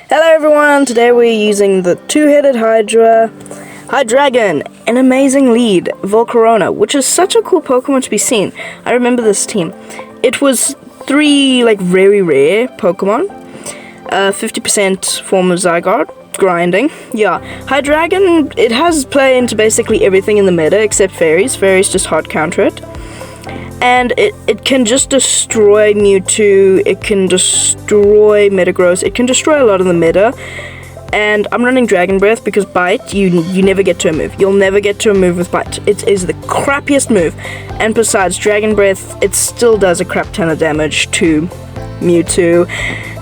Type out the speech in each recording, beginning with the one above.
Hello everyone, today we're using the two-headed Hydragon, an amazing lead, Volcarona, which is such a cool Pokemon to be seen. I remember this team. It was 3 very rare Pokemon, 50% form of Zygarde, grinding. Yeah, Hydragon, it has play into basically everything in the meta except fairies. Fairies just hard counter it. And it can just destroy Mewtwo, it can destroy Metagross, it can destroy a lot of the meta. And I'm running Dragon Breath because Bite, you never get to a move. You'll never get to a move with Bite. It is the crappiest move. And besides, Dragon Breath, it still does a crap ton of damage to Mewtwo.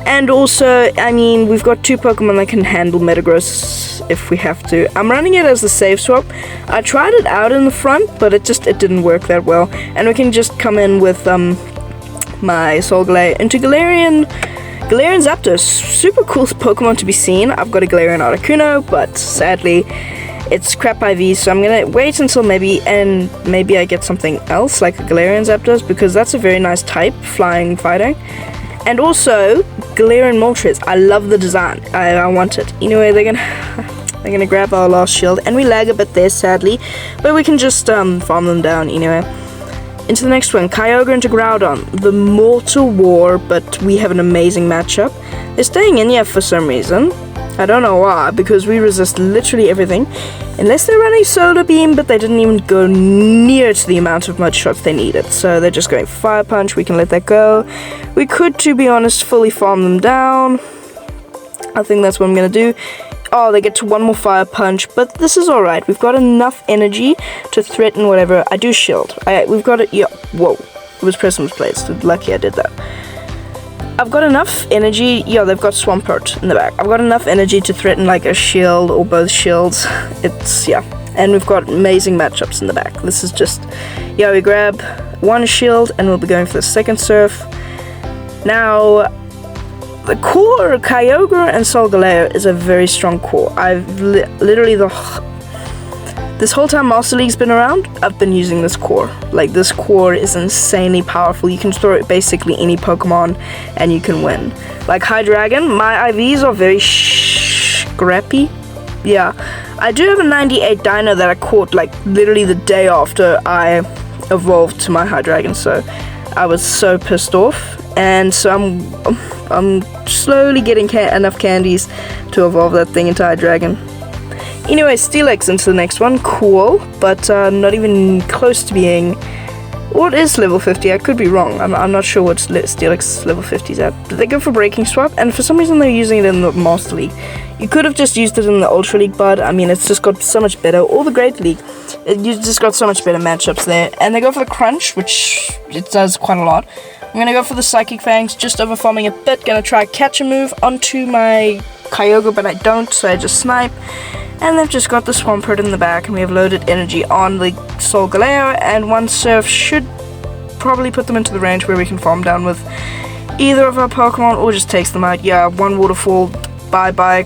And also, I mean, we've got 2 Pokemon that can handle Metagross if we have to. I'm running it as the save swap. I tried it out in the front, but it didn't work that well. And we can just come in with my Solgaleo into Galarian Zapdos. Super cool Pokemon to be seen. I've got a Galarian Articuno, but sadly, it's crap IV, so I'm gonna wait until maybe I get something else like a Galarian Zapdos, because that's a very nice type, flying, fighting. And also, Galarian Moltres. I love the design. I want it. Anyway, they're gonna grab our last shield, and we lag a bit there, sadly, but we can just farm them down anyway. Into the next one, Kyogre into Groudon. The Mortal War, but we have an amazing matchup. They're staying in here for some reason. I don't know why, because we resist literally everything. Unless they're running Solar Beam, but they didn't even go near to the amount of mud shots they needed. So they're just going Fire Punch, we can let that go. We could, to be honest, fully farm them down. I think that's what I'm going to do. Oh, they get to 1 more Fire Punch, but this is alright. We've got enough energy to threaten whatever. I do shield. We've got it, yeah, whoa. It was Prism's Blades. Lucky I did that. I've got enough energy. Yeah, they've got Swampert in the back. I've got enough energy to threaten like a shield or both shields. Yeah. And we've got amazing matchups in the back. This is just, yeah, we grab 1 shield and we'll be going for the second surf. Now, the core Kyogre and Solgaleo is a very strong core. I've literally this whole time Master League's been around, I've been using this core. Like, this core is insanely powerful. You can throw it basically any Pokemon and you can win. Like Hydragon, my IVs are very scrappy. Yeah, I do have a 98 Dino that I caught like literally the day after I evolved to my Hydragon, so I was so pissed off. And so I'm slowly getting enough candies to evolve that thing into Hydragon. Anyway, Steelix into the next one. Cool, but not even close to being... What is level 50? I could be wrong. I'm not sure what Steelix level 50 is at. But they go for Breaking Swap, and for some reason they're using it in the Master League. You could have just used it in the Ultra League, but I mean, it's just got so much better. Or the Great League. You've just got so much better matchups there. And they go for the Crunch, which it does quite a lot. I'm going to go for the Psychic Fangs, just over farming a bit. Going to try catch a move onto my Kyogre, but I don't, so I just snipe. And they've just got the Swampert in the back, and we have loaded energy on the Solgaleo, and 1 surf should probably put them into the range where we can farm down with either of our Pokemon, or just takes them out. Yeah, 1 Waterfall, bye-bye.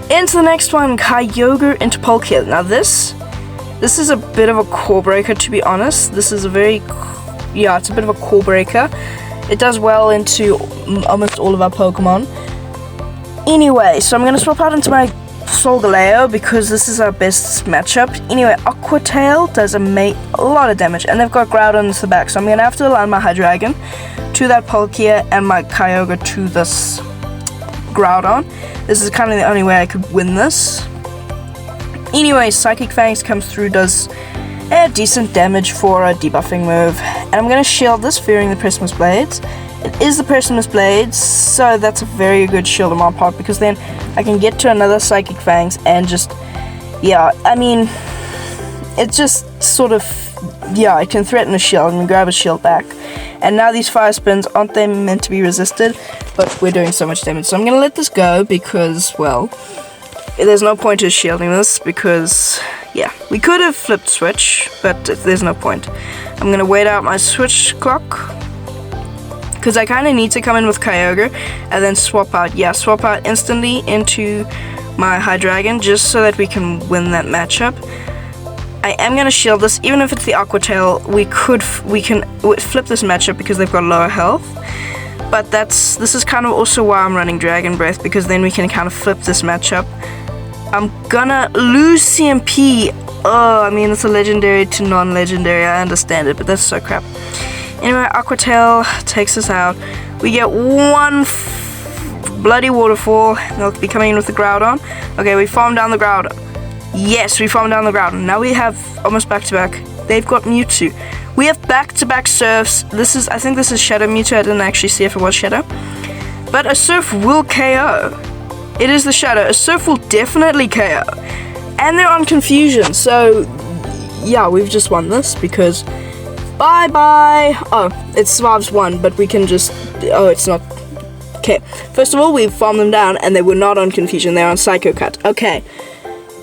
Into the next one, Kyogre into Palkia. Now this is a bit of a core breaker, to be honest. This is a very, yeah, it's a bit of a core breaker. It does well into almost all of our Pokemon. Anyway, so I'm going to swap out into my Solgaleo because this is our best matchup. Anyway, Aqua Tail does a lot of damage, and they've got Groudon into the back, so I'm going to have to align my Hydragon to that Palkia and my Kyogre to this Groudon. This is kind of the only way I could win this. Anyway, Psychic Fangs comes through, does decent damage for a debuffing move, and I'm going to shield this, fearing the Prism's Blades. It is the Prism's Blades, so that's a very good shield on my part, because then I can get to another Psychic Fangs and just, yeah, I mean, it just sort of, yeah, I can threaten a shield and grab a shield back. And now these Fire Spins, aren't they meant to be resisted? But we're doing so much damage, so I'm going to let this go because, well, there's no point to shielding this because, yeah, we could have flipped switch, but there's no point. I'm going to wait out my switch clock, because I kind of need to come in with Kyogre and then swap out instantly into my Hydragon, just so that we can win that matchup. I am going to shield this, even if it's the Aqua Tail. We can flip this matchup because they've got lower health. But this is kind of also why I'm running Dragon Breath, because then we can kind of flip this matchup. I'm gonna lose CMP. Oh, I mean, it's a legendary to non-legendary. I understand it, but that's so crap. Anyway, Aqua Tail takes us out. We get one bloody waterfall. They'll be coming in with the Groudon. Okay, we farm down the Groudon. Yes, we farm down the Groudon. Now we have almost back-to-back. They've got Mewtwo. We have back-to-back Surfs. I think this is Shadow Mewtwo. I didn't actually see if it was Shadow. But a Surf will KO. It is the Shadow. A Surf will definitely KO. And they're on Confusion. So, yeah, we've just won this because... Bye-bye. Oh, it survives 1, but we can just... Oh, it's not... Okay. First of all, we farmed them down, and they were not on Confusion. They're on Psycho Cut. Okay.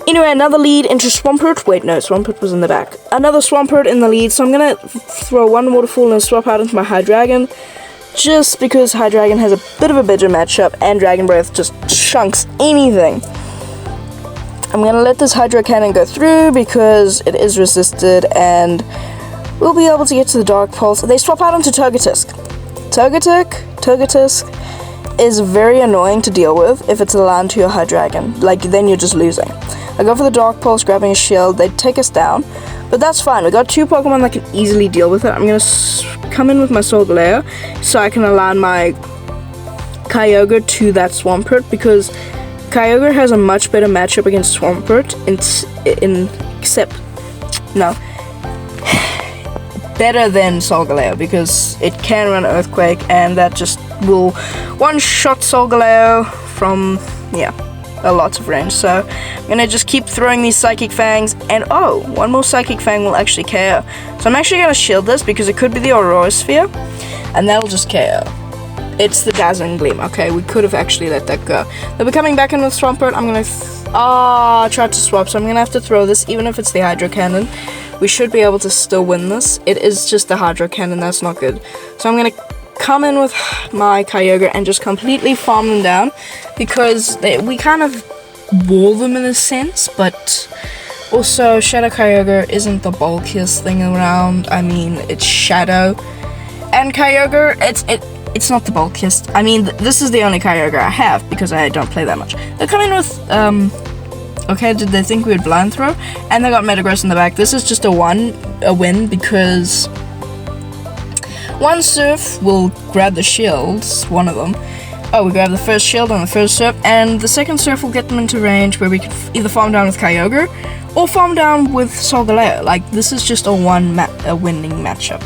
Anyway, another lead into Swampert. Wait, no, Swampert was in the back. Another Swampert in the lead, so I'm gonna throw one Waterfall and swap out into my Hydragon. Just because Hydragon has a bit of a better matchup, and Dragon Breath just chunks anything. I'm gonna let this Hydro Cannon go through because it is resisted, and we'll be able to get to the Dark Pulse. They swap out into Togetisk. Togetisk is very annoying to deal with if it's aligned to your Hydragon. Like, then you're just losing. I go for the Dark Pulse, grabbing a shield. They take us down, but that's fine. We got 2 Pokemon that can easily deal with it. I'm gonna come in with my Solgaleo so I can align my Kyogre to that Swampert, because Kyogre has a much better matchup against Swampert better than Solgaleo, because it can run Earthquake, and that just will one-shot Solgaleo from, yeah, a lot of range. So I'm gonna just keep throwing these Psychic Fangs, and oh, one more Psychic Fang will actually KO. So I'm actually gonna shield this because it could be the Aurora Sphere, and that'll just KO. It's the Dazzling Gleam. Okay, we could have actually let that go. They'll be coming back in with Swampert. I'm gonna I tried to swap, so I'm gonna have to throw this, even if it's the Hydro Cannon. We should be able to still win this. It is just the Hydro Cannon, that's not good. So I'm gonna come in with my Kyogre and just completely farm them down, because we kind of wall them in a sense, but also Shadow Kyogre isn't the bulkiest thing around. I mean, it's Shadow, and Kyogre, it's not the bulkiest. I mean, this is the only Kyogre I have because I don't play that much. They're coming with okay, did they think we would Blind Throw? And they got Metagross in the back. This is just a win because one Surf will grab the shields, one of them. Oh, we grab the first shield on the first Surf, and the second Surf will get them into range where we can either farm down with Kyogre or farm down with Solgaleo. Like, this is just a winning matchup.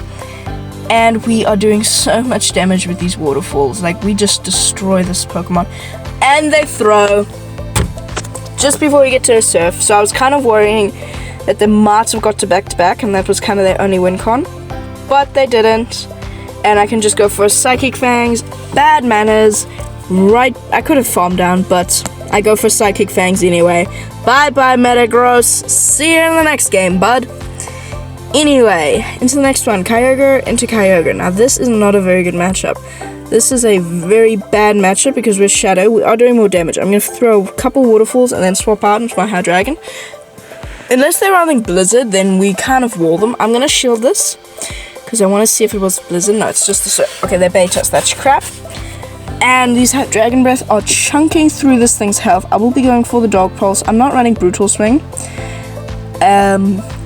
And we are doing so much damage with these waterfalls. Like, we just destroy this Pokemon. And they throw just before we get to a Surf. So I was kind of worrying that they might have got to back-to-back, and that was kind of their only win con. But they didn't. And I can just go for Psychic Fangs. Bad manners. Right, I could have farmed down, but I go for Psychic Fangs anyway. Bye-bye, Metagross. See you in the next game, bud. Anyway, into the next one. Kyogre into Kyogre. Now, this is not a very good matchup. This is a very bad matchup because we're Shadow. We are doing more damage. I'm going to throw a couple Waterfalls and then swap out into my Hydragon. Unless they're running Blizzard, then we kind of wall them. I'm going to shield this because I want to see if it was Blizzard. No, it's just the Surf. Okay, they bait us. That's crap. And these Dragon Breath are chunking through this thing's health. I will be going for the Dog Pulse. I'm not running Brutal Swing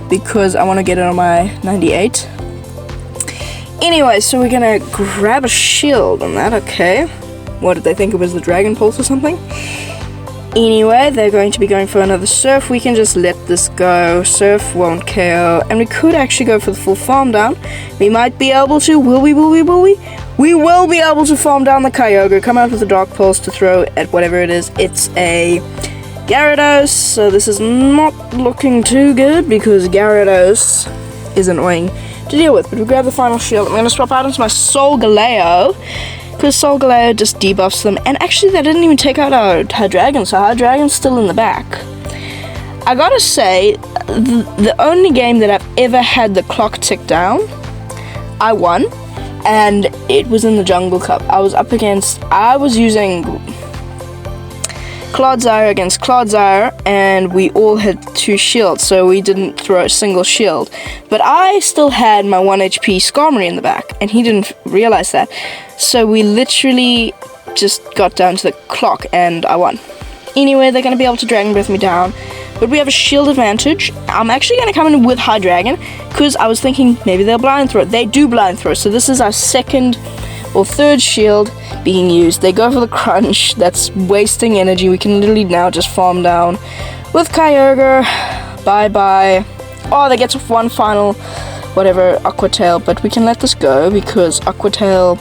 because I want to get it on my 98. Anyway, so we're gonna grab a shield on that, okay. What, did they think it was the Dragon Pulse or something? Anyway, they're going to be going for another Surf. We can just let this go. Surf won't KO. And we could actually go for the full farm down. We might be able to. Will we? We will be able to farm down the Kyogre. Come out with the Dark Pulse to throw at whatever it is. It's a Gyarados. So this is not looking too good because Gyarados is annoying to deal with, but we grab the final shield. I'm going to swap out into my Solgaleo because Solgaleo just debuffs them, and actually they didn't even take out our Hydragon, so Hydragon's still in the back. I gotta say, the only game that I've ever had the clock tick down, I won, and it was in the Jungle Cup. I was using Clodsire against Clodsire, and we all had 2 shields, so we didn't throw a single shield. But I still had my 1 HP Skarmory in the back, and he didn't realize that. So we literally just got down to the clock, and I won. Anyway, they're going to be able to Dragon Breath me down, but we have a shield advantage. I'm actually going to come in with Hydragon, because I was thinking maybe they'll blind throw. They do blind throw, so this is our 2nd or 3rd shield being used. They go for the crunch. That's wasting energy. We can literally now just farm down with Kyogre. Bye-bye. Oh, they get one final, whatever, Aqua Tail, but we can let this go, because Aqua Tail,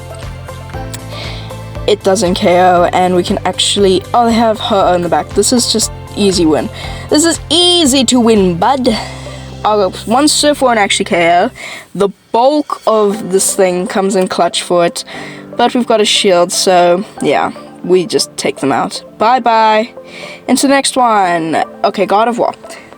it doesn't KO, and we can actually... Oh, they have her in the back. This is just easy win. This is easy to win, bud. I'll go 1 Surf won't actually KO. The bulk of this thing comes in clutch for it, but we've got a shield, so yeah, we just take them out. Bye-bye. Into the next one. Okay, God of War.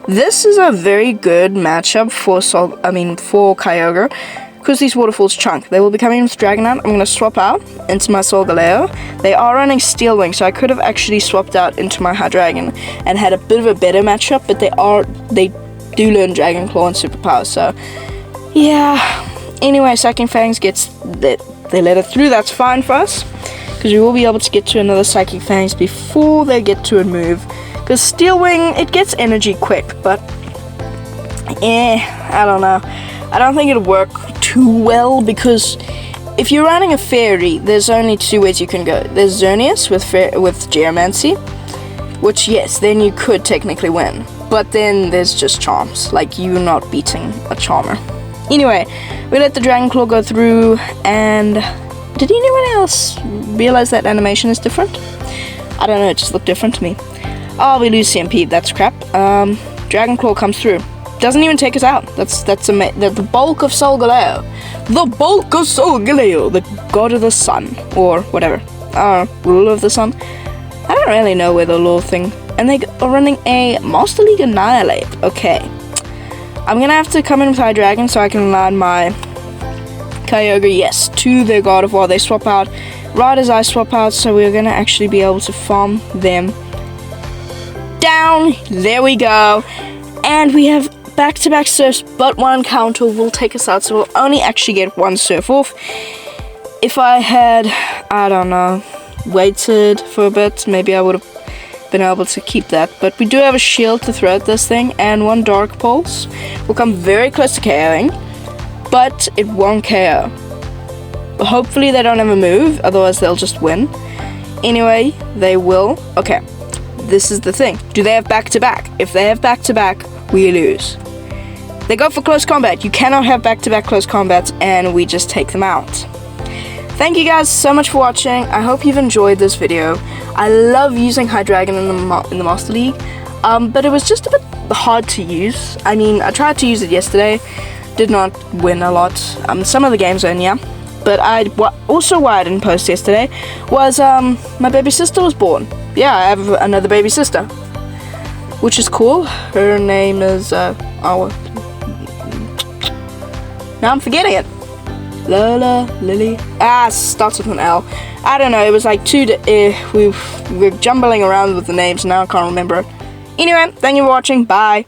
This is a very good matchup for for Kyogre, because these waterfalls chunk. They will be coming with Dragonite. I'm going to swap out into my Solgaleo. They are running Steel Wing, so I could have actually swapped out into my Hydragon and had a bit of a better matchup, but they do learn Dragon Claw and Superpower, so yeah. Anyway, Psychic Fangs gets that. They let it through. That's fine for us, because we will be able to get to another Psychic Fangs before they get to a move. Because Steel Wing, it gets energy quick, but I don't know. I don't think it'll work too well, because if you're running a Fairy, there's only 2 ways you can go. There's Xerneas with Geomancy, which, yes, then you could technically win. But then there's just Charms. Like, you're not beating a Charmer. Anyway, we let the Dragon Claw go through, and did anyone else realize that animation is different? I don't know, it just looked different to me. Oh, we lose CMP, that's crap. Dragon Claw comes through. Doesn't even take us out. That's the bulk of Solgaleo. The bulk of Solgaleo, the god of the sun, or whatever. Ruler of the sun. I don't really know where the law thing. And they are running a Master League Annihilate. Okay. I'm gonna have to come in with Hydragon so I can land my Kyogre, yes, to their God of War. They swap out right as I swap out, so we're gonna actually be able to farm them down. There we go. And we have back-to-back surfs, but 1 counter will take us out, so we'll only actually get 1 surf off. If I had, I don't know, waited for a bit, maybe I would have been able to keep that, but we do have a shield to throw at this thing, and 1 Dark Pulse will come very close to KOing, but it won't KO. Hopefully they don't have a move, otherwise they'll just win. Anyway, they will. Okay, this is the thing. Do they have back-to-back? If they have back-to-back, we lose. They go for close combat. You cannot have back-to-back close combats, and we just take them out. Thank you guys so much for watching. I hope you've enjoyed this video. I love using Hydragon in the Master League, but it was just a bit hard to use. I mean, I tried to use it yesterday, did not win a lot. Some of the games in, yeah. But also why I didn't post yesterday was my baby sister was born. Yeah, I have another baby sister, which is cool. Her name is now I'm forgetting it. Lily. Starts with an L. I don't know, it was like we're jumbling around with the names, now I can't remember it. Anyway, thank you for watching, bye.